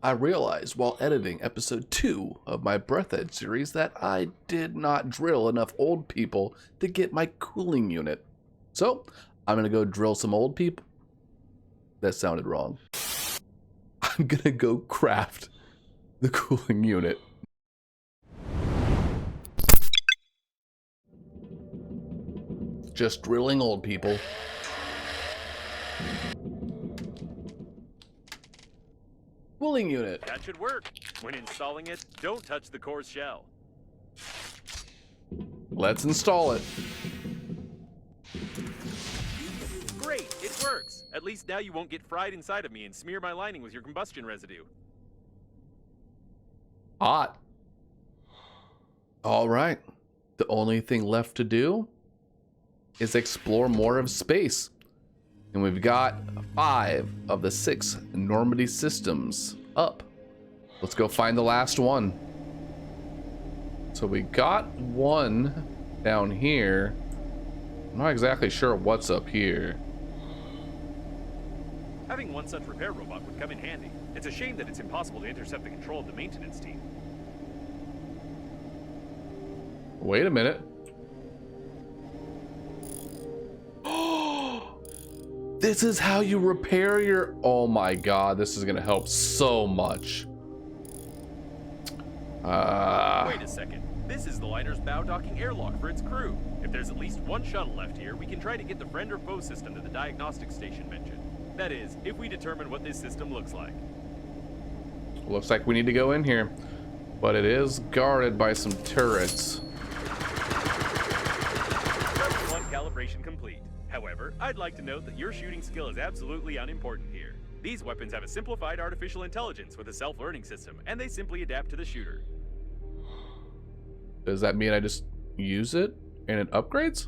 I realized while editing episode 2 of my Breathedge series that I did not drill enough old people to get my cooling unit. So, I'm gonna go drill some old people. That sounded wrong. I'm gonna go craft the cooling unit. Just drilling old people. Cooling unit. That should work. When installing it, don't touch the core's shell. Let's install it. Great, it works. At least now you won't get fried inside of me and smear my lining with your combustion residue. Hot. All right. The only thing left to do is explore more of space. And we've got 5 of the 6 Normandy systems up. Let's go find the last one. So we got one down here. I'm not exactly sure what's up here. Having one such repair robot would come in handy. It's a shame that it's impossible to intercept the control of the maintenance team. Wait a minute. This is how you repair your... Oh my god, this is gonna help so much. Wait a second. This is the liner's bow docking airlock for its crew. If there's at least one shuttle left here, we can try to get the friend or foe system to the diagnostic station mentioned. That is, if we determine what this system looks like. Looks like we need to go in here, but it is guarded by some turrets. Level 1 calibration complete. However, I'd like to note that your shooting skill is absolutely unimportant here. These weapons have a simplified artificial intelligence with a self-learning system, and they simply adapt to the shooter. Does that mean I just use it and it upgrades?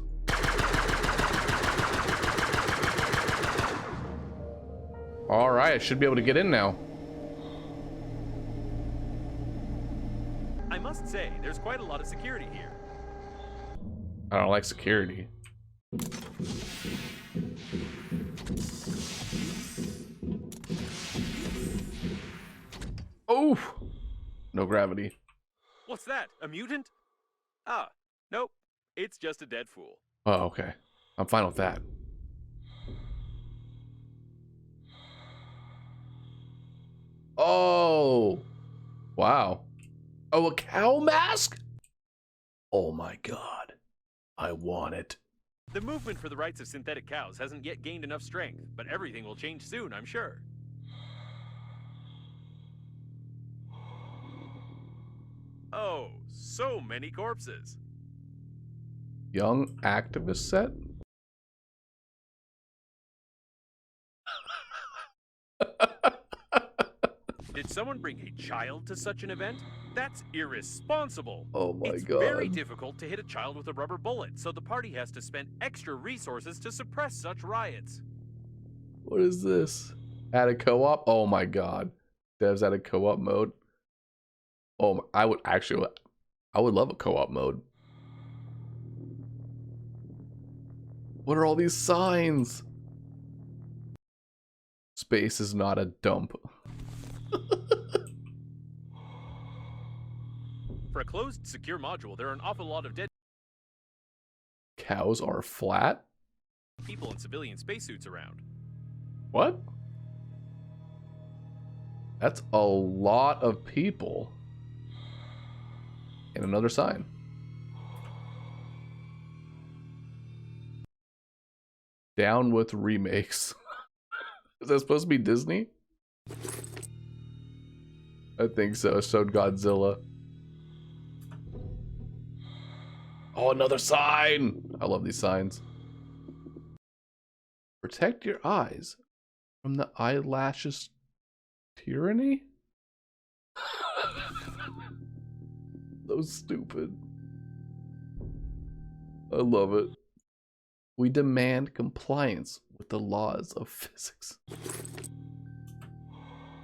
All right, I should be able to get in now. I must say, there's quite a lot of security here. I don't like security. Oh, no gravity. What's that? A mutant? Ah, nope. It's just a dead fool. Oh, okay. I'm fine with that. Oh, wow. Oh, a cow mask? Oh my god. I want it. The movement for the rights of synthetic cows hasn't yet gained enough strength, but everything will change soon, I'm sure. Oh, so many corpses. Young activist set? Did someone bring a child to such an event? That's irresponsible. Oh my It's god. very difficult to hit a child with a rubber bullet, so the party has to spend extra resources to suppress such riots. What is this? Add a co-op? Oh my god. Devs added co-op mode. Oh, I would love a co-op mode. What are all these signs? Space is not a dump. For a closed, secure module, there are an awful lot of dead Cows are flat? people in civilian spacesuits around. What? That's a lot of people. And another sign. Down with remakes. Is that supposed to be Disney? I think so. So Godzilla. Oh, another sign! I love these signs. Protect your eyes from the eyelashes tyranny? So stupid. I love it. We demand compliance with the laws of physics.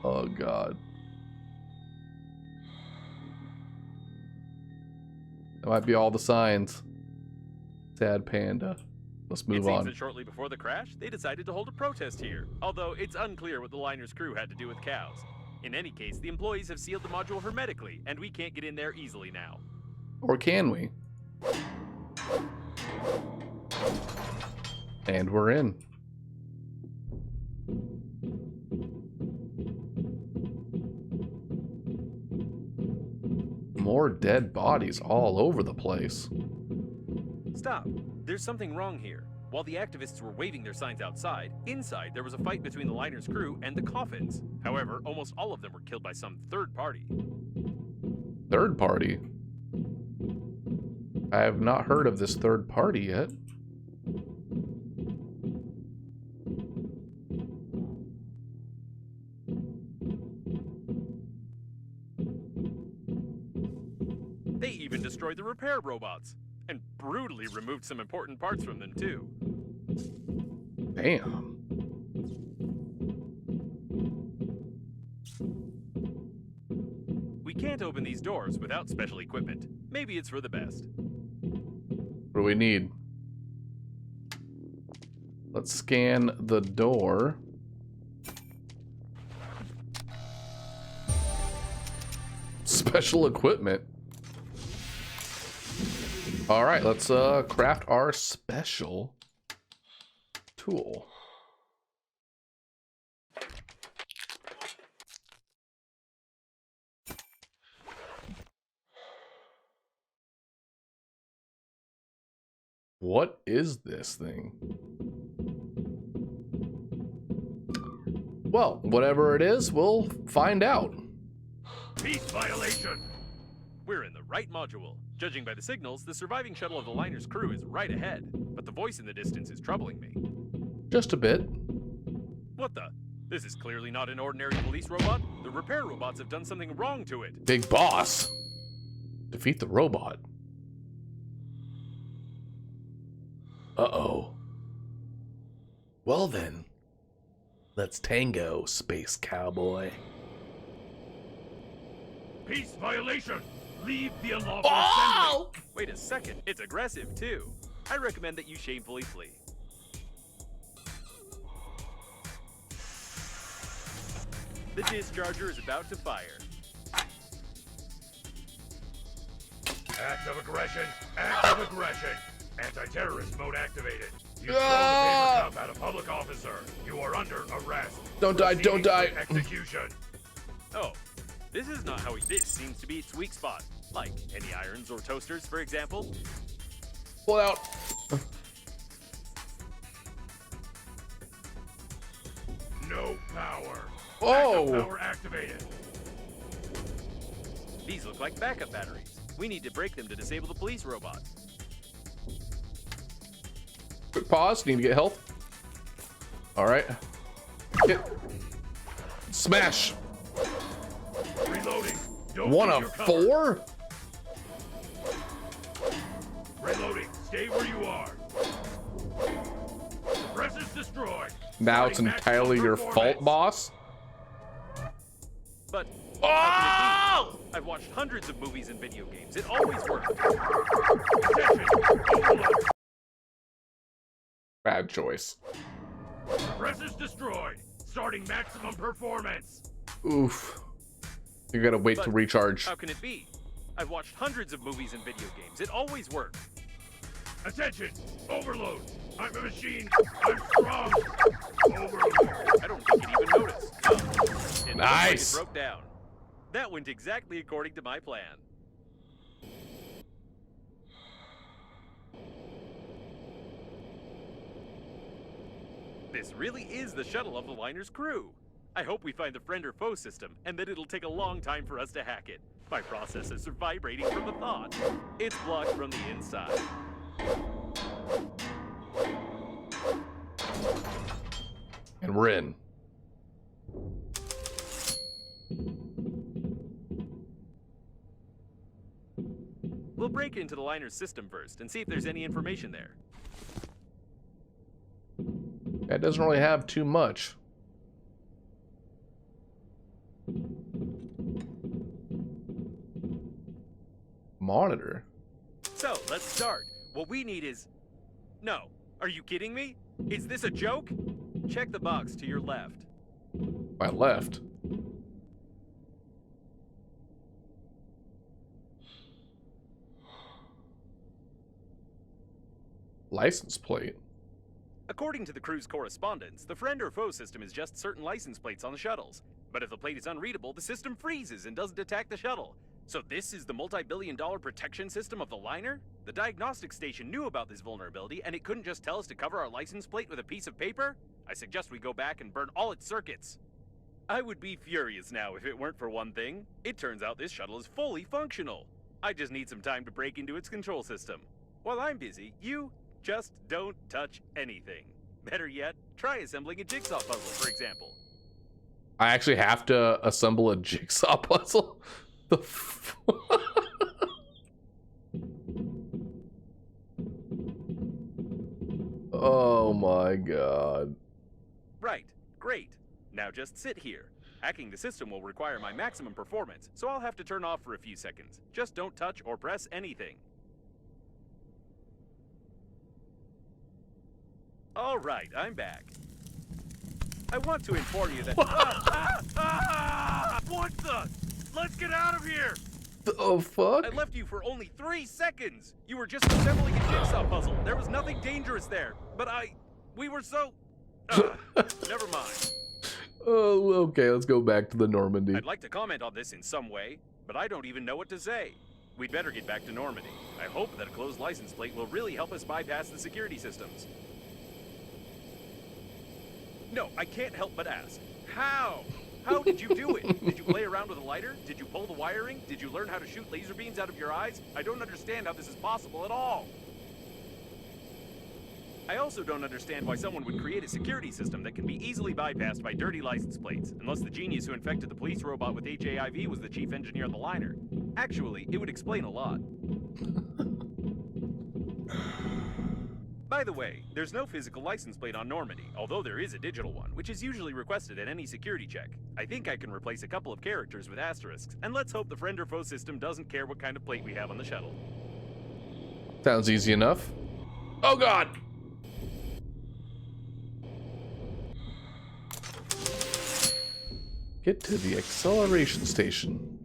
Oh god. That might be all the signs. Sad panda. Let's move It seems on. that shortly before the crash, they decided to hold a protest here, although it's unclear what the liner's crew had to do with cows. In any case, the employees have sealed the module hermetically, and we can't get in there easily now. Or can we? And we're in. More dead bodies all over the place. Stop. There's something wrong here. While the activists were waving their signs outside, inside there was a fight between the liner's crew and the coffins. However, almost all of them were killed by some third party. Third party? I have not heard of this third party yet. They even destroyed the repair robots, and brutally removed some important parts from them too. Damn. We can't open these doors without special equipment. Maybe it's for the best. What do we need? Let's scan the door. Special equipment. All right, let's craft our special tool. What is this thing? Well, whatever it is, we'll find out. Peace violation! We're in the right module. Judging by the signals, the surviving shuttle of the liner's crew is right ahead. But the voice in the distance is troubling me. Just a bit. What the? This is clearly not an ordinary police robot. The repair robots have done something wrong to it. Big boss. Defeat the robot. Uh-oh. Well then, let's tango, space cowboy. Peace violation! Leave the unlawful assembly! Wait a second, it's aggressive too. I recommend that you shamefully flee. The discharger is about to fire. Act of aggression! Act of aggression! Anti-terrorist mode activated. You throw the paper cup at a public officer. You are under arrest. Don't die, don't die. Execution. Oh, this is not how this seems to be its weak spot. Like any irons or toasters, for example. Pull out. No power. Oh! Backup power activated. These look like backup batteries. We need to break them to disable the police robot. Quick pause. Need to get health. All right. Hit. Smash. Reloading. Don't One leave of your cover. 4? Reloading. Stay where you are. The press is destroyed. Now it's Starting entirely maximum your performance. fault, boss. But Oh! how can it be? I've watched hundreds of movies and video games. It always works. Attention. Overload. Bad choice. The press is destroyed. Starting maximum performance. Oof. You gotta wait to But recharge. How can it be? I've watched hundreds of movies and video games. It always works. Attention. Overload. I'm a machine. I'm strong. Overload. I don't think it even noticed. Oh, it looks like Nice. it broke down. That went exactly according to my plan. This really is the shuttle of the liner's crew. I hope we find the friend or foe system, and that it'll take a long time for us to hack it. My processors are vibrating from the thought. It's blocked from the inside. And we're in. We'll break into the liner's system first and see if there's any information there. That doesn't really have too much. Monitor. So, let's start. What we need is... No. Are you kidding me? Is this a joke? Check the box to your left. My left. license plate. According to the crew's correspondence, the friend or foe system is just certain license plates on the shuttles. But if the plate is unreadable, the system freezes and doesn't attack the shuttle. So this is the multi-billion-dollar protection system of the liner? The diagnostic station knew about this vulnerability, and it couldn't just tell us to cover our license plate with a piece of paper? I suggest we go back and burn all its circuits. I would be furious now if it weren't for one thing. It turns out this shuttle is fully functional. I just need some time to break into its control system. While I'm busy, you just don't touch anything. Better yet, try assembling a jigsaw puzzle, for example. I actually have to assemble a jigsaw puzzle? The Oh my god. Right, great. Now just sit here. Hacking the system will require my maximum performance, so I'll have to turn off for a few seconds. Just don't touch or press anything. All right, I'm back. I want to inform you that... What the? Let's get out of here! The fuck? I left you for only 3 seconds! You were just assembling a jigsaw puzzle. There was nothing dangerous there. But we were so... never mind. Oh, okay, let's go back to the Normandy. I'd like to comment on this in some way, but I don't even know what to say. We'd better get back to Normandy. I hope that a closed license plate will really help us bypass the security systems. No, I can't help but ask. How? How did you do it? Did you play around with a lighter? Did you pull the wiring? Did you learn how to shoot laser beams out of your eyes? I don't understand how this is possible at all. I also don't understand why someone would create a security system that can be easily bypassed by dirty license plates, unless the genius who infected the police robot with HAIV was the chief engineer of the liner. Actually, it would explain a lot. By the way, there's no physical license plate on Normandy, although there is a digital one, which is usually requested at any security check. I think I can replace a couple of characters with asterisks, and let's hope the friend or foe system doesn't care what kind of plate we have on the shuttle. Sounds easy enough. Oh god! Get to the acceleration station.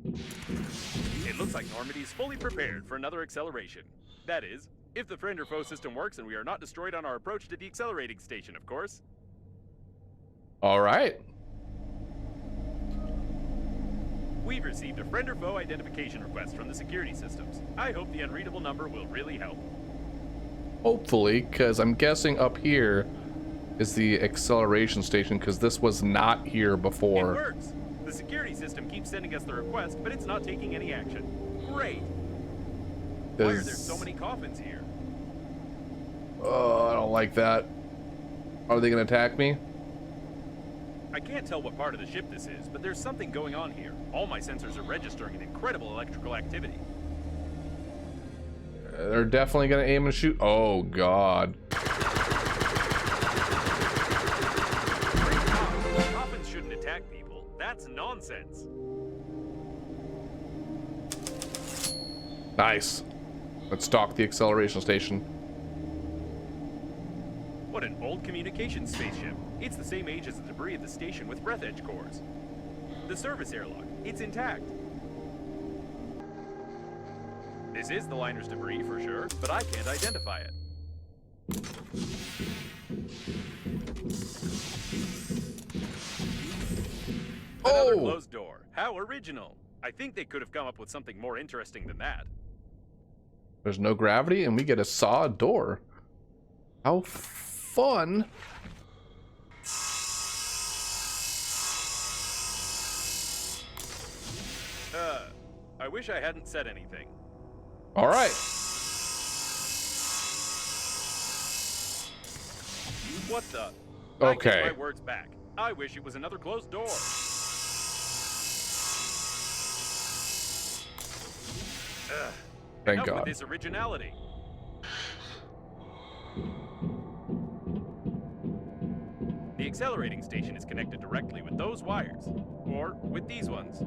It looks like Normandy is fully prepared for another acceleration. That is, if the friend or foe system works and we are not destroyed on our approach to the accelerating station, of course. All right. We've received a friend or foe identification request from the security systems. I hope the unreadable number will really help. Hopefully, because I'm guessing up here is the acceleration station, because this was not here before. It works. The security system keeps sending us the request, but it's not taking any action. Great. Why are there so many coffins here? Oh, I don't like that. Are they gonna attack me? I can't tell what part of the ship this is, but there's something going on here. All my sensors are registering an incredible electrical activity. They're definitely gonna aim and shoot. Oh god. Coffins shouldn't attack people. That's nonsense. Nice. Let's stalk the acceleration station. What an old communications spaceship. It's the same age as the debris at the station with Breathedge cores. The service airlock, it's intact. This is the liner's debris for sure, but I can't identify it. Another closed door. How original. I think they could have come up with something more interesting than that. There's no gravity, and we get a saw door. How fun. I wish I hadn't said anything. All right. What the? Okay. I take my words back. I wish it was another closed door. Thank Enough God. with this originality. The accelerating station is connected directly with those wires, or with these ones.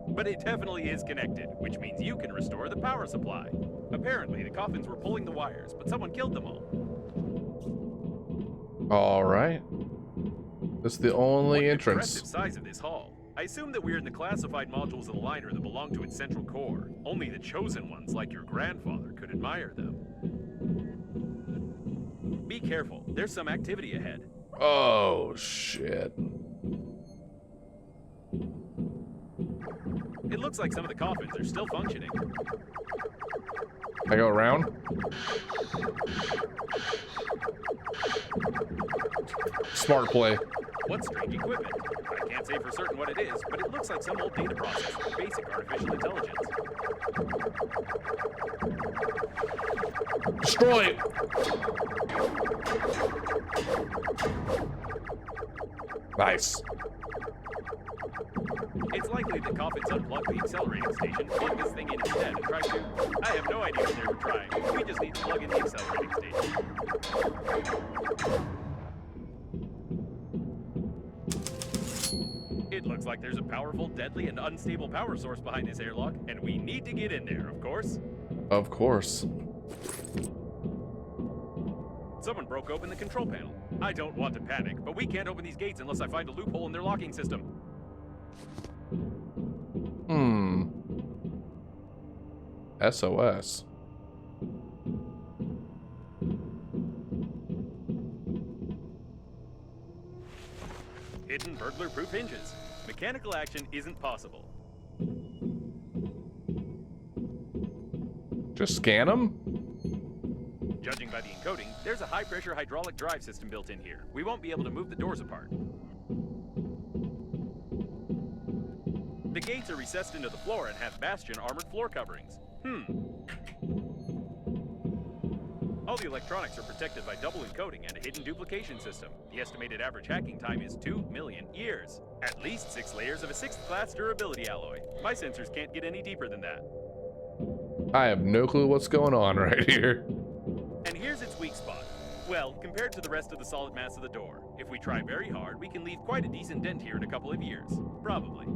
But it definitely is connected, which means you can restore the power supply. Apparently, the coffins were pulling the wires, but someone killed them all. All right. This is the only What an entrance. impressive size of this hall. I assume that we're in the classified modules of the liner that belong to its central core. Only the chosen ones, like your grandfather, could admire them. Be careful. There's some activity ahead. Oh, shit. It looks like some of the coffins are still functioning. I go around? Smart play. What strange equipment? I can't say for certain what it is, but it looks like some old data processor, basic artificial intelligence. Destroy it! Nice. It's likely the coffins unplugged the accelerating station, plug this thing in instead, and try to... I have no idea what they were trying. We just need to plug in the accelerating station. It looks like there's a powerful, deadly, and unstable power source behind this airlock, and we need to get in there, of course. Of course. Someone broke open the control panel. I don't want to panic, but we can't open these gates unless I find a loophole in their locking system. SOS. Hidden burglar-proof hinges. Mechanical action isn't possible. Just scan them? Judging by the encoding, there's a high-pressure hydraulic drive system built in here. We won't be able to move the doors apart. The gates are recessed into the floor and have bastion armored floor coverings. All the electronics are protected by double encoding and a hidden duplication system. The estimated average hacking time is 2 million years. At least 6 layers of a 6th class durability alloy. My sensors can't get any deeper than that. I have no clue what's going on right here. And here's its weak spot. Well, compared to the rest of the solid mass of the door, if we try very hard, we can leave quite a decent dent here in a couple of years. Probably.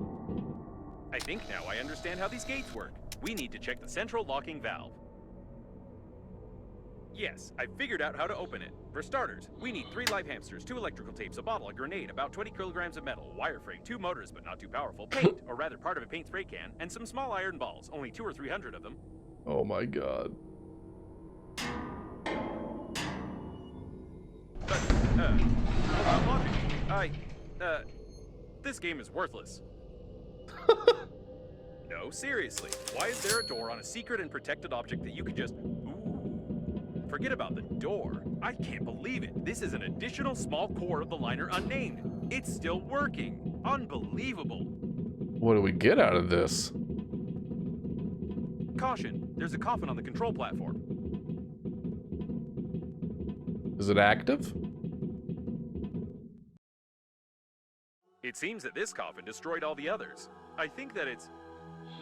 I think now I understand how these gates work. We need to check the central locking valve. Yes, I figured out how to open it. For starters, we need 3 live hamsters, 2 electrical tapes, a bottle, a grenade, about 20 kilograms of metal, wireframe, 2 motors but not too powerful, paint, or rather part of a paint spray can, and some small iron balls, only 200 or 300 of them. Oh my god. This game is worthless. No, seriously. Why is there a door on a secret and protected object that you can just... Ooh. Forget about the door. I can't believe it. This is an additional small core of the liner unnamed. It's still working. Unbelievable. What do we get out of this? Caution. There's a coffin on the control platform. Is it active? It seems that this coffin destroyed all the others. I think that it's...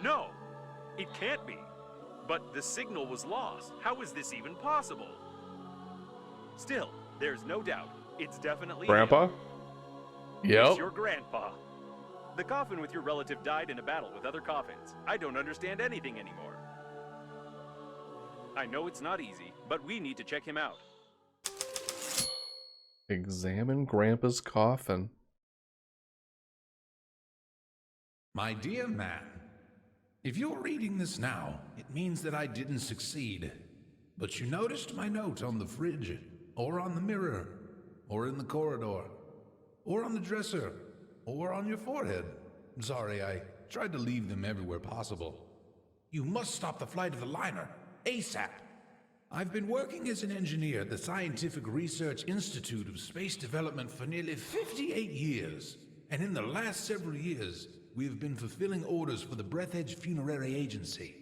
No, it can't be. But the signal was lost. How is this even possible? Still, there's no doubt. It's definitely Grandpa? him. Yep. It's your grandpa. The coffin with your relative died in a battle with other coffins. I don't understand anything anymore. I know it's not easy, but we need to check him out. Examine Grandpa's coffin. My dear man, if you're reading this now, it means that I didn't succeed. But you noticed my note on the fridge, or on the mirror, or in the corridor, or on the dresser, or on your forehead. Sorry, I tried to leave them everywhere possible. You must stop the flight of the liner, ASAP. I've been working as an engineer at the Scientific Research Institute of Space Development for nearly 58 years. And in the last several years, we have been fulfilling orders for the Breathedge Funerary Agency.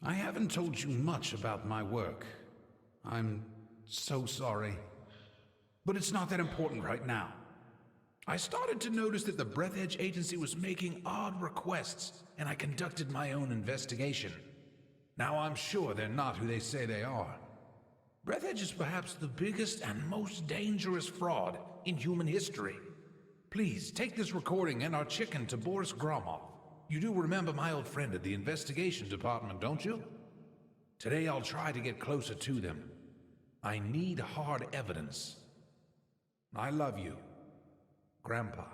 I haven't told you much about my work. I'm so sorry. But it's not that important right now. I started to notice that the Breathedge Agency was making odd requests, and I conducted my own investigation. Now I'm sure they're not who they say they are. Breathedge is perhaps the biggest and most dangerous fraud in human history. Please, take this recording and our chicken to Boris Gromov. You do remember my old friend at the investigation department, don't you? Today I'll try to get closer to them. I need hard evidence. I love you, Grandpa.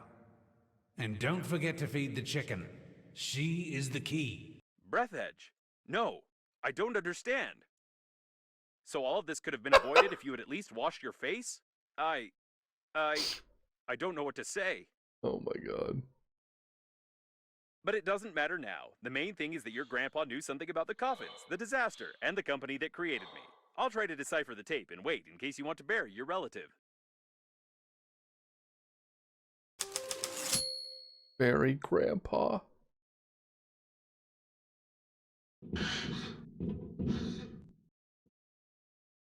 And don't forget to feed the chicken. She is the key. Breathedge? No, I don't understand. So all of this could have been avoided if you had at least washed your face? I don't know what to say. Oh my god. But it doesn't matter now. The main thing is that your grandpa knew something about the coffins, the disaster, and the company that created me. I'll try to decipher the tape and wait in case you want to bury your relative. Bury Grandpa.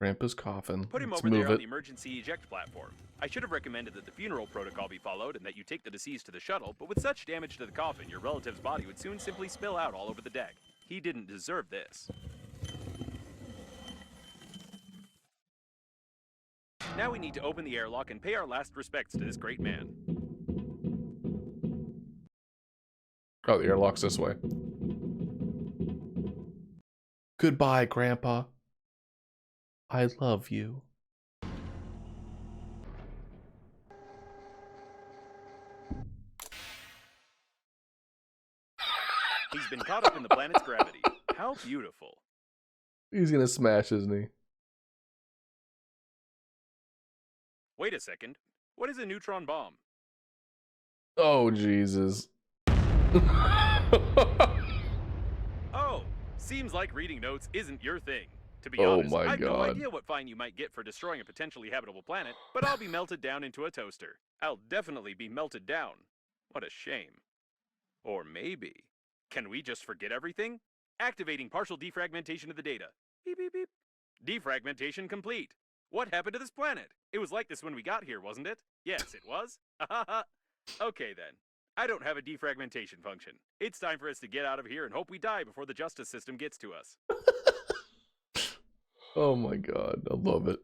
Grandpa's coffin. Put him Let's over there move on it. the emergency eject platform. I should have recommended that the funeral protocol be followed and that you take the deceased to the shuttle, but with such damage to the coffin, your relative's body would soon simply spill out all over the deck. He didn't deserve this. Now we need to open the airlock and pay our last respects to this great man. Oh, the airlock's this way. Goodbye, Grandpa. I love you. He's been caught up in the planet's gravity. How beautiful. He's gonna smash, isn't he? Wait a second. What is a neutron bomb? Oh, Jesus. Oh, seems like reading notes isn't your thing. To be Oh honest, my I've no God. idea what fine you might get for destroying a potentially habitable planet, but I'll be melted down into a toaster. I'll definitely be melted down. What a shame. Or maybe, can we just forget everything? Activating partial defragmentation of the data. Beep, beep, beep. Defragmentation complete. What happened to this planet? It was like this when we got here, wasn't it? Yes, it was. Okay then. I don't have a defragmentation function. It's time for us to get out of here and hope we die before the justice system gets to us. Oh my god, I love it.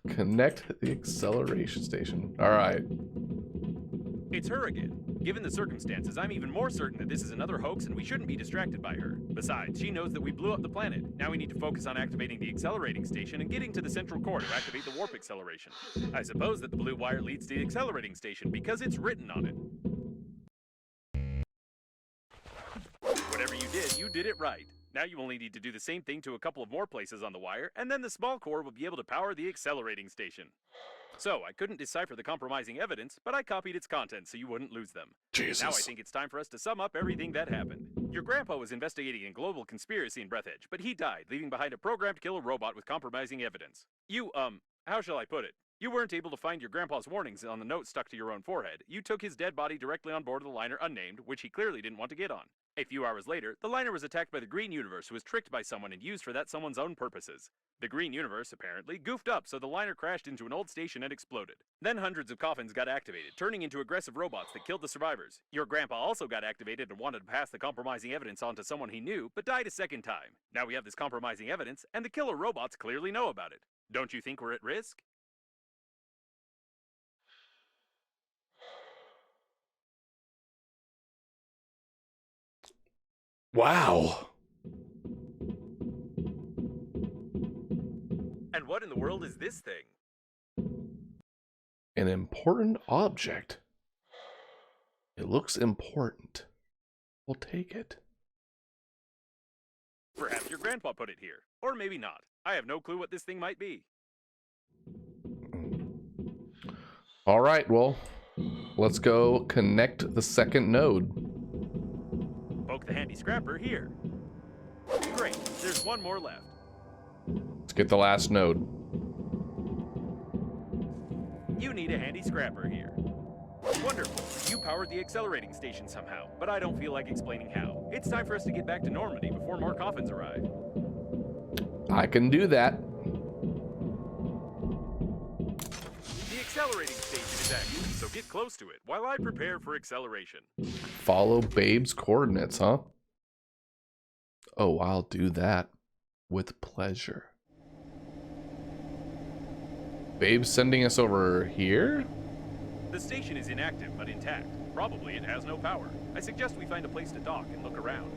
Connect the acceleration station. Alright. It's her again. Given the circumstances, I'm even more certain that this is another hoax and we shouldn't be distracted by her. Besides, she knows that we blew up the planet. Now we need to focus on activating the accelerating station and getting to the central core to activate the warp acceleration. I suppose that the blue wire leads to the accelerating station because it's written on it. Whatever you did it right. Now you only need to do the same thing to a couple of more places on the wire, and then the small core will be able to power the accelerating station. So, I couldn't decipher the compromising evidence, but I copied its contents so you wouldn't lose them. Jesus. Now I think it's time for us to sum up everything that happened. Your grandpa was investigating a global conspiracy in Breathedge, but he died, leaving behind a programmed killer robot with compromising evidence. You, how shall I put it? You weren't able to find your grandpa's warnings on the note stuck to your own forehead. You took his dead body directly on board of the liner unnamed, which he clearly didn't want to get on. A few hours later, the liner was attacked by the Green Universe, who was tricked by someone and used for that someone's own purposes. The Green Universe, apparently, goofed up, so the liner crashed into an old station and exploded. Then hundreds of coffins got activated, turning into aggressive robots that killed the survivors. Your grandpa also got activated and wanted to pass the compromising evidence on to someone he knew, but died a second time. Now we have this compromising evidence, and the killer robots clearly know about it. Don't you think we're at risk? Wow. And what in the world is this thing? An important object. It looks important. We'll take it. Perhaps your grandpa put it here. Or maybe not. I have no clue what this thing might be. All right, well, let's go connect the second node. Poke the handy scrapper here. Great, there's one more left. Let's get the last node. You need a handy scrapper here. Wonderful, you powered the accelerating station somehow, but I don't feel like explaining how. It's time for us to get back to Normandy before more coffins arrive. I can do that. The accelerating station is active, so get close to it while I prepare for acceleration. Follow Babe's coordinates, huh? Oh, I'll do that with pleasure. Babe's sending us over here? The station is inactive but intact. Probably it has no power. I suggest we find a place to dock and look around.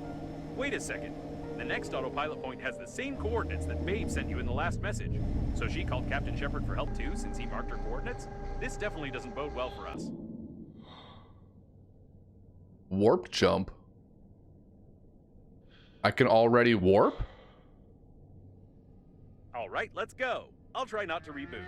Wait a second. The next autopilot point has the same coordinates that Babe sent you in the last message. So she called Captain Shepard for help too, since he marked her coordinates? This definitely doesn't bode well for us. Warp jump? I can already warp? All right, let's go. I'll try not to reboot.